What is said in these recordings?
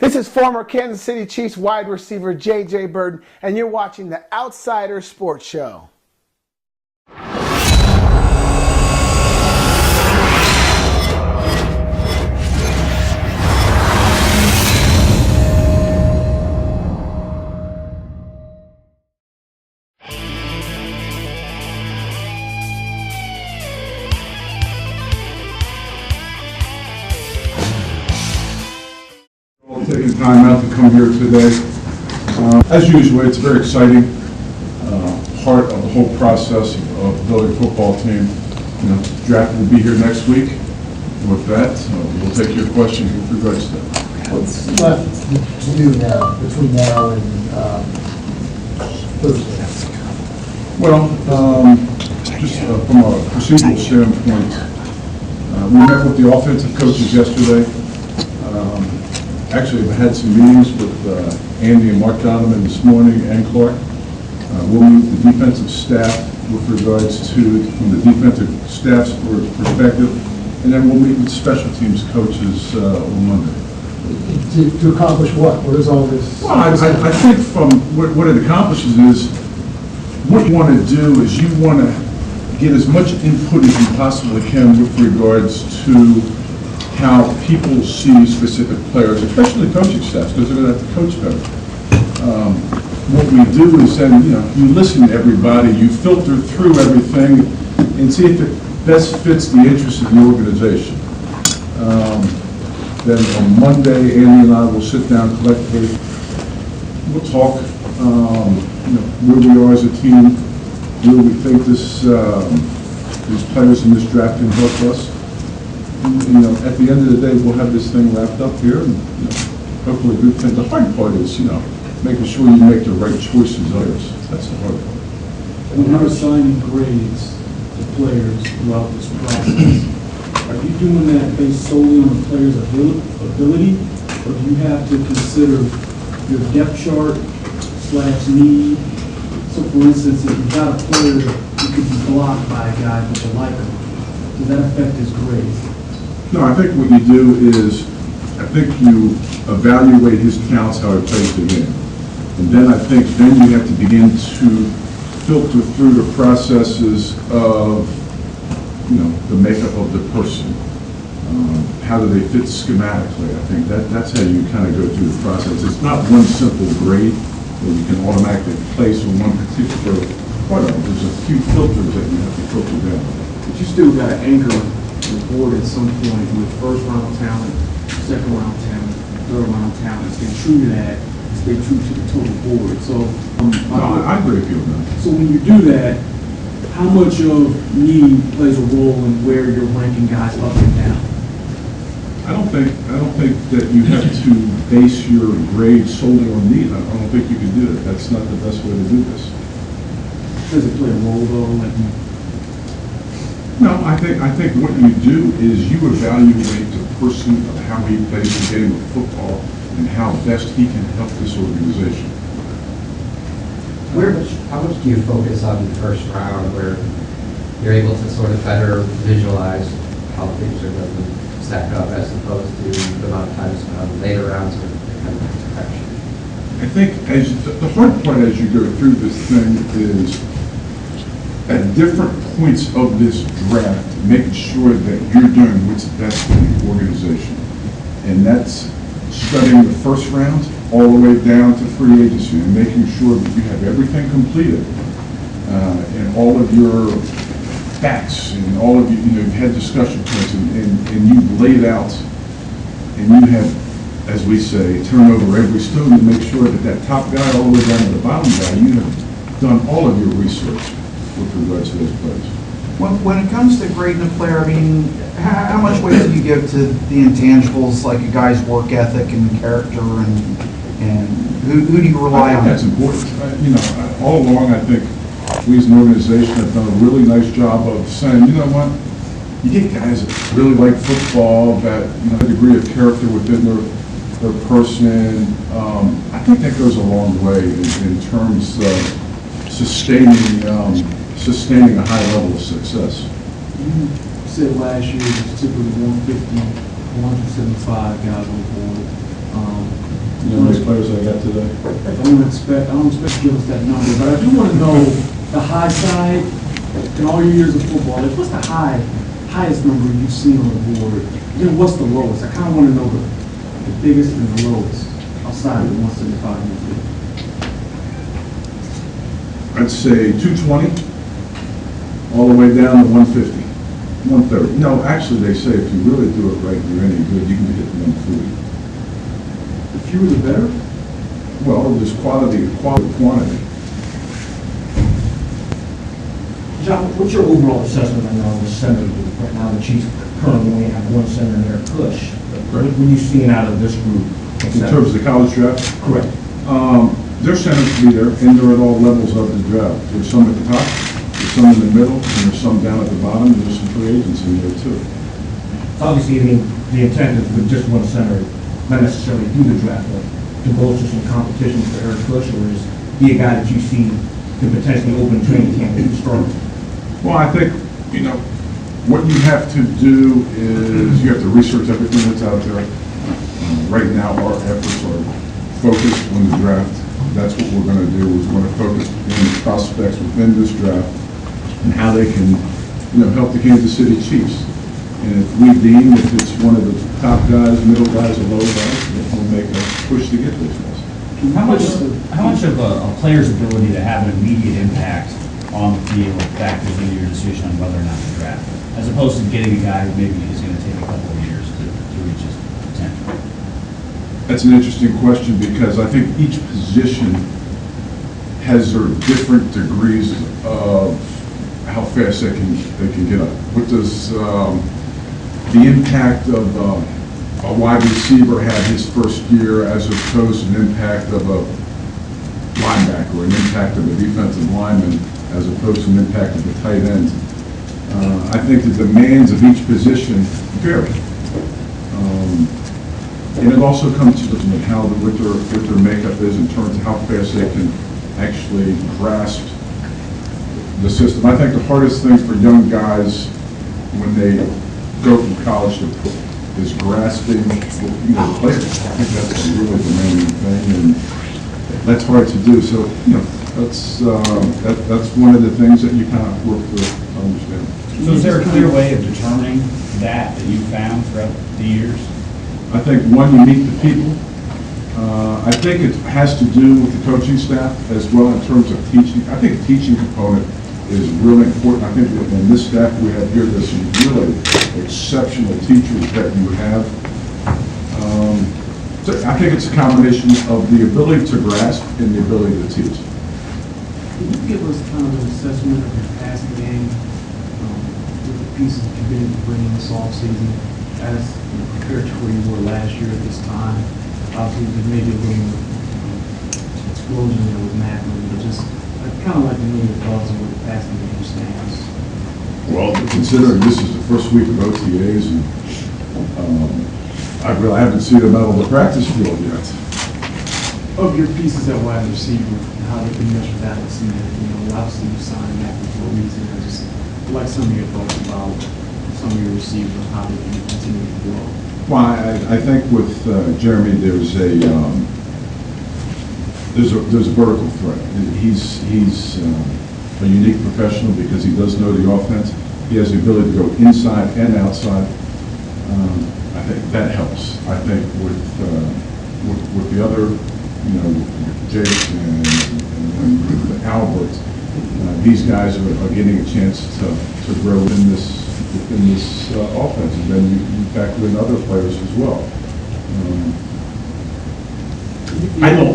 This is former Kansas City Chiefs wide receiver J.J. Burton, and you're watching the Outsider Sports Show. Taking time out to come here today. As usual, it's a very exciting part of the whole process of building a football team. Draft will be here next week. With that, we'll take your questions with regards to that. What's left to do now, between now and Thursday? Well, just from a procedural standpoint, we met with the offensive coaches yesterday. Actually, we had some meetings with Andy and Mark Donovan this morning and Clark. We'll meet the defensive staff with regards to, from the defensive staff's perspective, and then we'll meet with special teams coaches on Monday. To accomplish what? What is all this? Well, I think from what it accomplishes is, what you want to do is you want to get as much input as you possibly can with regards to how people see specific players, especially coaching staffs, because they're going to have to coach better. What we do is then, you listen to everybody, you filter through everything, and see if it best fits the interests of the organization. Then on Monday, Andy and I will sit down collectively. We'll talk, where we are as a team, where we think these players in this draft can help us. At the end of the day, we'll have this thing wrapped up here, and hopefully a good thing. The hard part is, making sure you make the right choices. That's the hard part. When you're assigning grades to players throughout this process, are you doing that based solely on the player's ability, or do you have to consider your depth chart / need? So, for instance, if you've got a player who could be blocked by a guy but you like him, does that affect his grades? No, I think what you do is, you evaluate his counts, how he plays the game. And then you have to begin to filter through the processes of, the makeup of the person. How do they fit schematically? I think that's how you kind of go through the process. It's not one simple grade where you can automatically place on one particular product. There's a few filters that you have to filter down. But you still got to anchor the board at some point with first round talent, second round talent, third round talent. Stay true to that. Stay true to the total board. So I agree with you on that. So when you do that, how much of need plays a role in where you're ranking guys up and down? I don't think that you have to base your grade solely on need. I don't think you can do that. That's not the best way to do this. Does it play a role though? No, I think what you do is you evaluate the person of how he plays the game of football and how best he can help this organization. How much do you focus on the first round where you're able to sort of better visualize how things are going to stack up as opposed to the amount of time spent on later rounds or kind of perfection? I think the hard part as you go through this thing is at different points of this draft, making sure that you're doing what's best for the organization. And that's studying the first round all the way down to free agency and making sure that you have everything completed and all of your facts and all of you've had discussion points and you've laid out and you have, as we say, turn over every stone to make sure that top guy all the way down to the bottom guy, you have done all of your research with regards to those players. When it comes to grading a player, how much weight do you give to the intangibles, like a guy's work ethic and character, and who do you rely on? That's important. All along, I think we as an organization have done a really nice job of saying, you know what, you get guys that really like football, that a degree of character within their person. I think that goes a long way in terms of sustaining a high level of success. You said last year it was typically 150, 175 guys on the board. You know how many players I got today? I don't expect you to give us that number, but I do want to know the high side in all your years of football. Like, what's the highest number you've seen on the board? Then what's the lowest? I kind of want to know the biggest and the lowest outside of the 175 usually. I'd say 220, all the way down to 150, 130. No, actually, they say if you really do it right, you're any good, you can hit 140. The fewer the better? Well, there's quantity, quantity. John, what's your overall assessment right now of the center group? Right now, the Chiefs currently only have one center in their push. What are you seeing out of this group? In terms of the college draft, Correct. there's centers to be there, and they're at all levels of the draft. There's some at the top, there's some in the middle, and there's some down at the bottom, and there's some free agents in there too. Obviously, the intent is with just one center, not necessarily do the draft, but to bolster some competition for Eric Bush, or is he a guy that you see can potentially open training camp and start? Well, I think, what you have to do is you have to research everything that's out there. Right now, our efforts are focused on the draft. That's what we're going to do. We're going to focus on the prospects within this draft and how they can, help the Kansas City Chiefs. And if we deem if it's one of the top guys, middle guys, or low guys, we'll make a push to get those guys. How much of a player's ability to have an immediate impact on the field factors into your decision on whether or not to draft, as opposed to getting a guy who maybe is going to take a couple of years to reach his potential? That's an interesting question because I think each position has their different degrees of how fast they can get up. What does the impact of a wide receiver have his first year as opposed to an impact of a linebacker, or an impact of a defensive lineman as opposed to an impact of a tight end? I think the demands of each position vary. And it also comes to how what their makeup is in terms of how fast they can actually grasp the system. I think the hardest thing for young guys when they go from college to is grasping the players. I think that's really the main thing, and that's hard to do. So that's one of the things that you kind of work to understand. So is there a clear way of determining that you found throughout the years? I think, one, you meet the people. I think it has to do with the coaching staff as well in terms of teaching. I think the teaching component is really important. I think that in this staff we have here, there's some really exceptional teachers that you have. So I think it's a combination of the ability to grasp and the ability to teach. Can you give us kind of an assessment of your passing game with the pieces that you've been able to bring in this offseason as compared to where you were last year at this time? Obviously, there may be a little explosion there with Macklin, but just I'd kind of like to know your thoughts on where the passing game stands. Well, considering this is the first week of OTAs, and I haven't seen them out on the practice field yet. Of your pieces at wide receiver, and how they can measure that and see that, obviously you signed Macklin for a reason. I just like some of your thoughts about some of your receivers, how they can continue to grow. Well, I think with Jeremy, there's a vertical threat. He's a unique professional because he does know the offense. He has the ability to go inside and outside. I think that helps. I think with the other, Jake and Albert, these guys are getting a chance to grow in this offense, and then you factor in other players as well. I don't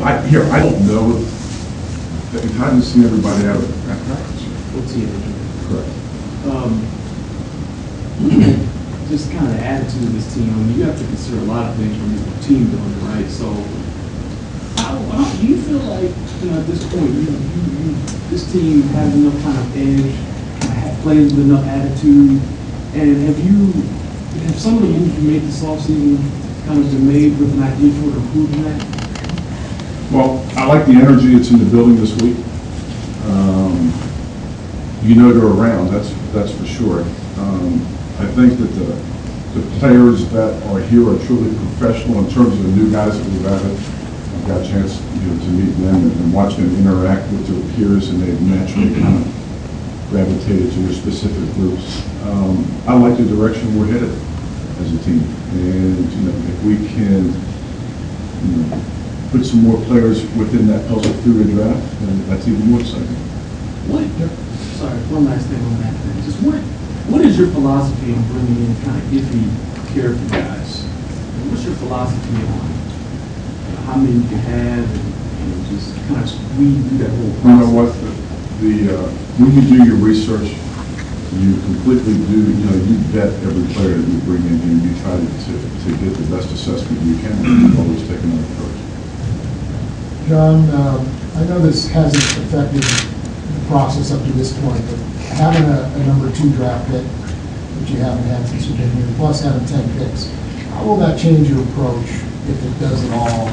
know. I haven't seen everybody out at practice. What's the Correct. just kind of the attitude of this team? I mean, you have to consider a lot of things when you're team building, right? So, how do you feel like, at this point, this team has enough kind of edge, plays with enough attitude, and have some of the moves you made this offseason kind of been made with an idea toward improving that? Well, I like the energy that's in the building this week. They're around, that's for sure. I think that the players that are here are truly professional in terms of the new guys that we've added. got a chance, to meet them and watch them interact with their peers, and they've naturally kind of gravitated to their specific groups. I like the direction we're headed as a team, and if we can, put some more players within that puzzle through the draft, then that's even more exciting. Sorry, one last thing on that thing. Just what is your philosophy on bringing in kind of iffy character guys? What's your philosophy on how many you can have and just kind of weed through that whole process? You know what, when you do your research, you completely you vet every player that you bring in, and you try to get the best assessment you can, and you always take another approach. John, I know this hasn't affected the process up to this point, but having a number 2 draft pick, which you haven't had since you've been here, plus having 10 picks, how will that change your approach, if it does at all,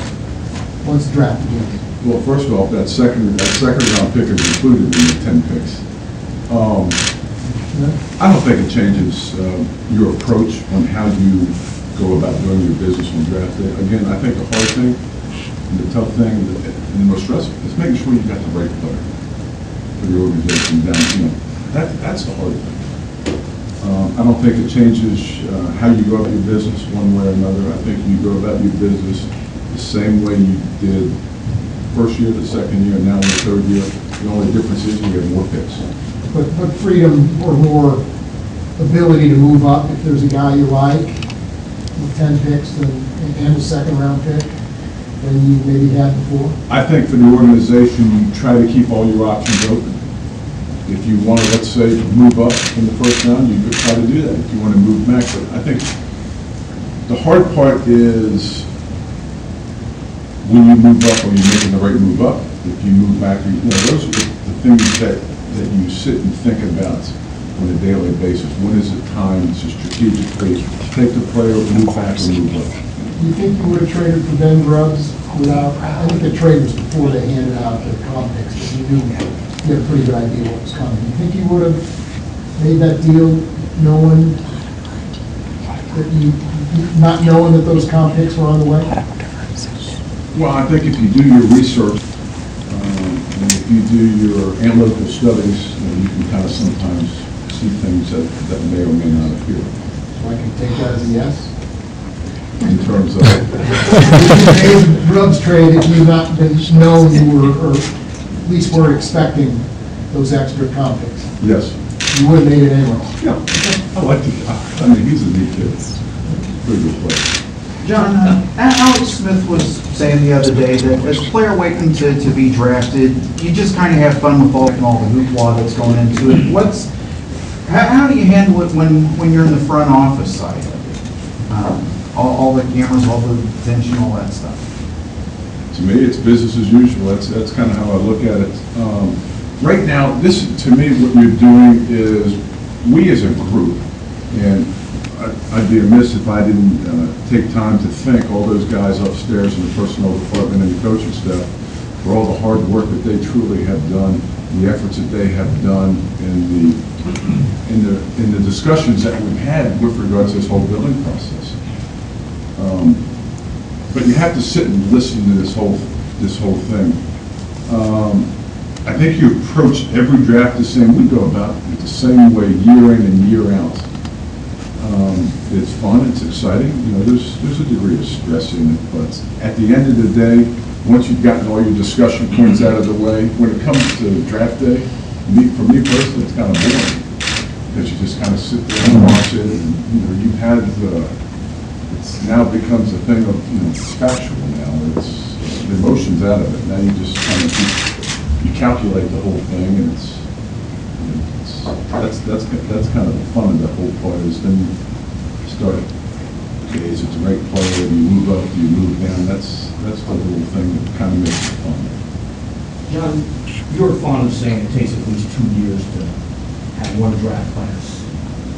once the draft begins? Well, first of all, that second round pick is included in the 10 picks. I don't think it changes your approach on how you go about doing your business on draft day. Again, I think the hard thing and the tough thing and the most stressful is making sure you got the right player for the organization down. That's the hard thing. I don't think it changes how you go about your business one way or another. I think you go about your business the same way you did first year, the second year, and now the third year. The only difference is you have more picks. But freedom or more ability to move up if there's a guy you like with 10 picks and a second round pick than you maybe had before? I think for the organization, you try to keep all your options open. If you want to, let's say, move up in the first round, you could try to do that. If you want to move back, but I think the hard part is when you move up, or you're making the right move up. If you move back, those are the things that you sit and think about on a daily basis. When is it time to strategically take the player, move back, or move up? Do you think you would have traded for Ben Grubbs without, I think the trade was before they handed out the comp picks, but you knew you had a pretty good idea what was coming. Do you think you would have made that deal knowing that not knowing that those comp picks were on the way? Well, I think if you do your research, and if you do your analytical studies, you can kind of sometimes see things that may or may not appear. So I can take that as a yes? In terms of, If you made Grubbs trade, if you not been known you were, or at least were expecting those extra comp picks, yes. you would have made it anyway. Yeah, I like the guy. I mean, he's a neat kid. Pretty good player. John, Alex Smith was saying the other day that as a player waiting to be drafted, you just kind of have fun with all the hoopla that's going into it. How do you handle it when you're in the front office side of it? All the cameras, all the attention, all that stuff. To me, it's business as usual. That's kind of how I look at it. Right now, to me, what you're doing is, we as a group, and I'd be amiss if I didn't take time to thank all those guys upstairs in the personnel department and the coaching staff for all the hard work that they truly have done, the efforts that they have done, in the discussions that we've had with regards to this whole building process. But you have to sit and listen to this whole thing. I think you approach every draft the same. We go about it the same way year in and year out. It's fun, it's exciting, there's a degree of stress in it, but at the end of the day, once you've gotten all your discussion points out of the way, when it comes to draft day, for me personally, it's kind of boring, because you just kind of sit there and watch it, and you've had it's now becomes a thing of, it's factual now, the emotions out of it, now you just kind of you calculate the whole thing, and that's kind of the fun of the whole part, is then you start, okay, is it the right player, do you move up, do you move down, that's the little thing that kind of makes it fun. John, you're fond of saying it takes at least 2 years to have one draft class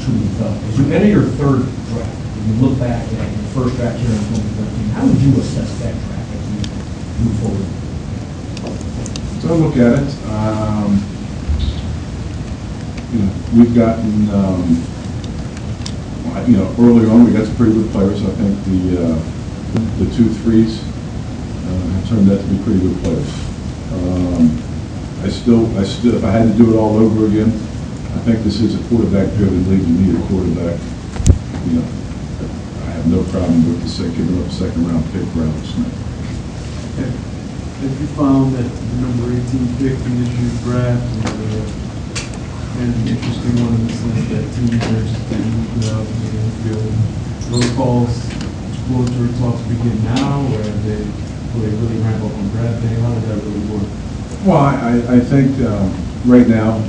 truly develop. As you enter your third draft, and you look back at your first draft here in 2013, how would you assess that draft as you move forward? So I look at it, we've gotten, early on we got some pretty good players. I think the 2 threes have turned out to be pretty good players. If I had to do it all over again, I think this is a quarterback-driven league. You need a quarterback. You know, I have no problem with giving up second-round pick for Alex Smith. Have you found that the number 18 pick in this year's draft was an interesting one in the sense that teams are just getting moved out in the infield? Protocols, exploratory talks begin now, or will they really ramp up on draft day? How does that really work? Well, I think right now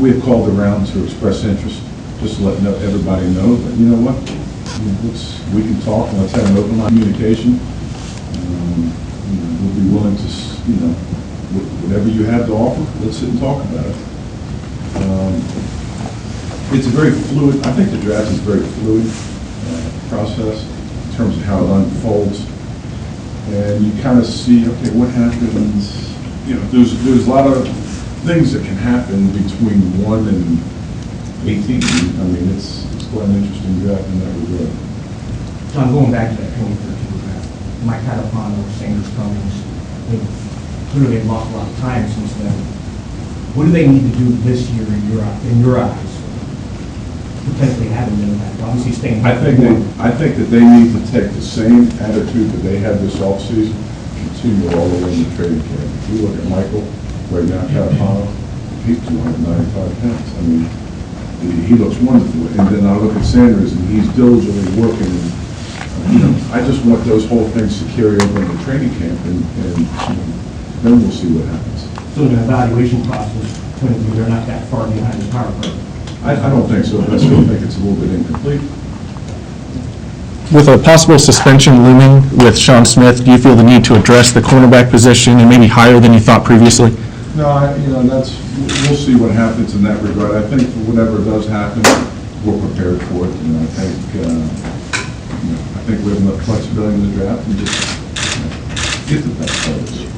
we have called around to express interest, just to let everybody know that, you know what, we can talk and let's have an open line of communication. We'll be willing to, whatever you have to offer, let's sit and talk about it. It's a very fluid, I think the draft is a very fluid process in terms of how it unfolds. And you kind of see, okay, what happens, there's a lot of things that can happen between 1 and 18. I mean, it's quite an interesting draft in that regard. John, going back to that 2013 draft, Mike Catapano, Sanders Cummings, clearly they've lost a lot of time since then. What do they need to do this year in your eyes? Potentially having an impact, obviously staying. I think that they need to take the same attitude that they had this offseason, continue all the way in the trading camp. If you look at Michael, right now, Catapano, he's 295 pounds. I mean, he looks wonderful. And then I look at Sanders, and he's diligently working. And, I just want those whole things to carry over in the training camp, and then we'll see what happens. So in the evaluation process, they're not that far behind the power curve. I don't think so, but I still think it's a little bit incomplete. With a possible suspension looming with Sean Smith, do you feel the need to address the cornerback position and maybe higher than you thought previously? No, we'll see what happens in that regard. I think whatever does happen, we're prepared for it. I think we have enough flexibility in the draft and just get the best players.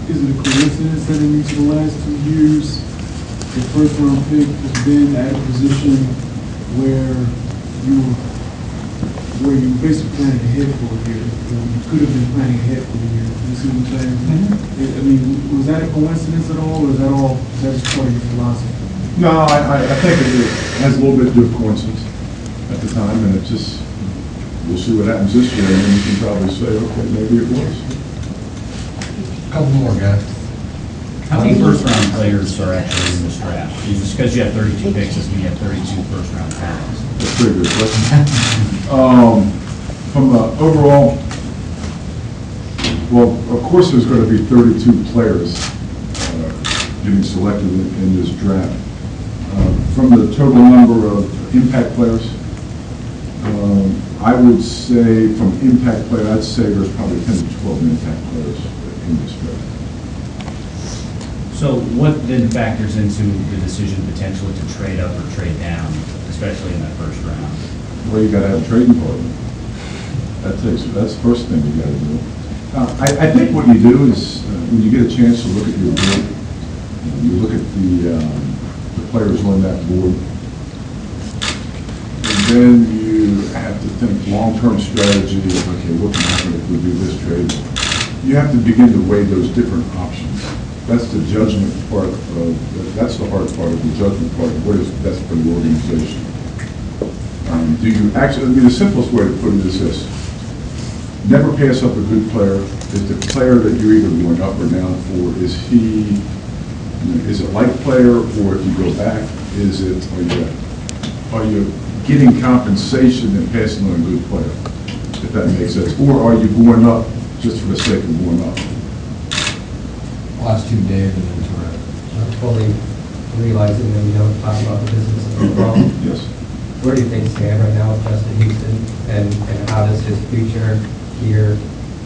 Is it a coincidence that in each of the last 2 years, the first round pick has been at a position where you basically planning ahead for a year? You could have been planning ahead for a year. You see what I'm saying? I mean, was that a coincidence at all, or is that just part of your philosophy? No, I think it has a little bit to do with coincidence at the time, and it just, we'll see what happens this year, and then you can probably say, okay, maybe it was. Couple more, guys. How many first-round players are actually in this draft? Just because you have 32 picks, doesn't mean you have 32 first-round picks. That's a pretty good question. From overall, well, of course there's going to be 32 players getting selected in this draft. From the total number of impact players, I would say from impact players, I'd say there's probably 10 to 12 impact players in this draft. So what then factors into the decision potentially to trade up or trade down, especially in that first round? Well, you got to have a trading partner. That's the first thing you got to do. I think what you do is when you get a chance to look at your board, you look at the players on that board, and then you have to think long-term strategy of, okay, what can happen if we do this trade? You have to begin to weigh those different options. That's the judgment part that's the hard part of the judgment part of what is best for the organization. Do you actually, the simplest way to put it is this: never pass up a good player. Is the player that you're either going up or down for, is it like player, or if you go back, are you getting compensation and passing on a good player, if that makes sense? Or are you going up just for the sake of going up? Last 2 days and then Torres. Fully realizing that we don't talk about the business overall. Yes. Where do you think stand right now with Justin Houston, and how does his future here,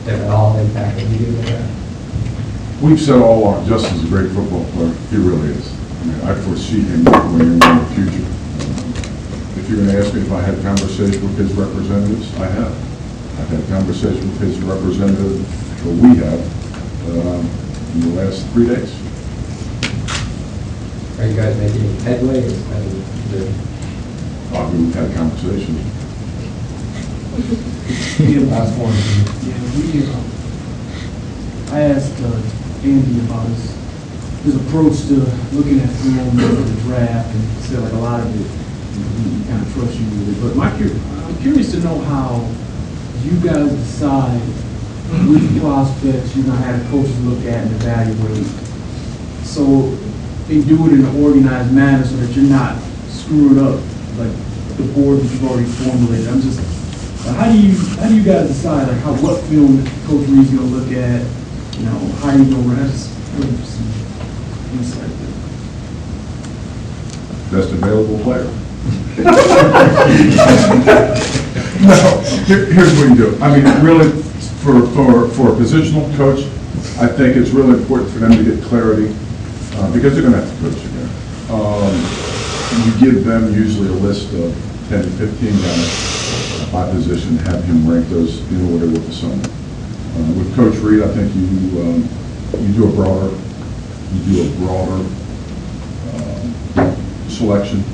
if at all, impact what you do with that? We've said all along, Justin's a great football player. He really is. I mean, I foresee him going in the future. If you're going to ask me if I had conversation with his representatives, I have. I've had conversation with his representative, or we have, in the last 3 days. Are you guys making headway? We've had conversations. Last one. Yeah, I asked Andy about his approach to looking at film for the draft, and he said like a lot of it, he kind of trusts you with it. But I'm curious to know how you guys decide which prospects you're gonna have coaches look at and evaluate, so they do it in an organized manner so that you're not screwing up like the board that you've already formulated. I'm just, how do you guys decide like what film Coach Reed's gonna look at? You know, how you gonna run? Just some insight there. Best available player. No, here's what you do. I mean, really, for a positional coach, I think it's really important for them to get clarity, because they're gonna have to coach again. You give them usually a list of 10 to 15 guys by position, have him rank those in order with the summer. With Coach Reed, I think you do a broader selection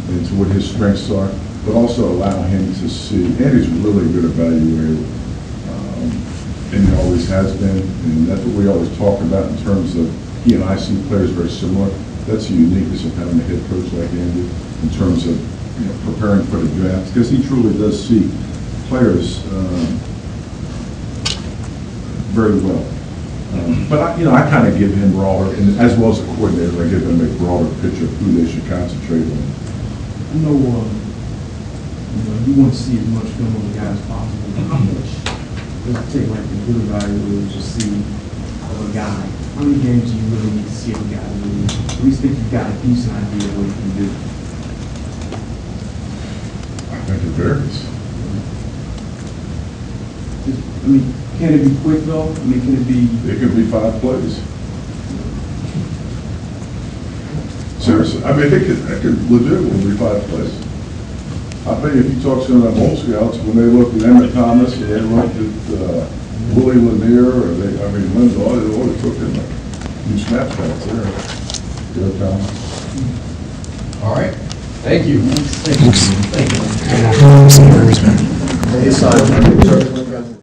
into what his strengths are, but also allow him to see. Andy's really a good evaluator, and he always has been, and that's what we always talk about in terms of he and I see players very similar. That's the uniqueness of having a head coach like Andy in terms of preparing for the draft, because he truly does see players very well. But I kind of give him broader, and as well as the coordinator, I give them a broader picture of who they should concentrate on. I know, you want to see as much film of the guy as possible. How much does it take, like, the good evaluators to see of a guy? How many games do you really need to see of a guy to really at least think you've got a decent idea of what he can do? I think it varies. I mean, can it be quick though? I mean, can it be? It could be 5 plays. Seriously, I mean, it could legitimately be 5 plays. I bet if you talk to some of the old scouts, when they looked at Emmett Thomas, or they looked at Willie Lanier, or Lindsay, it took them like few snaps back there. Good Thomas. All right. Thank you. Thank you.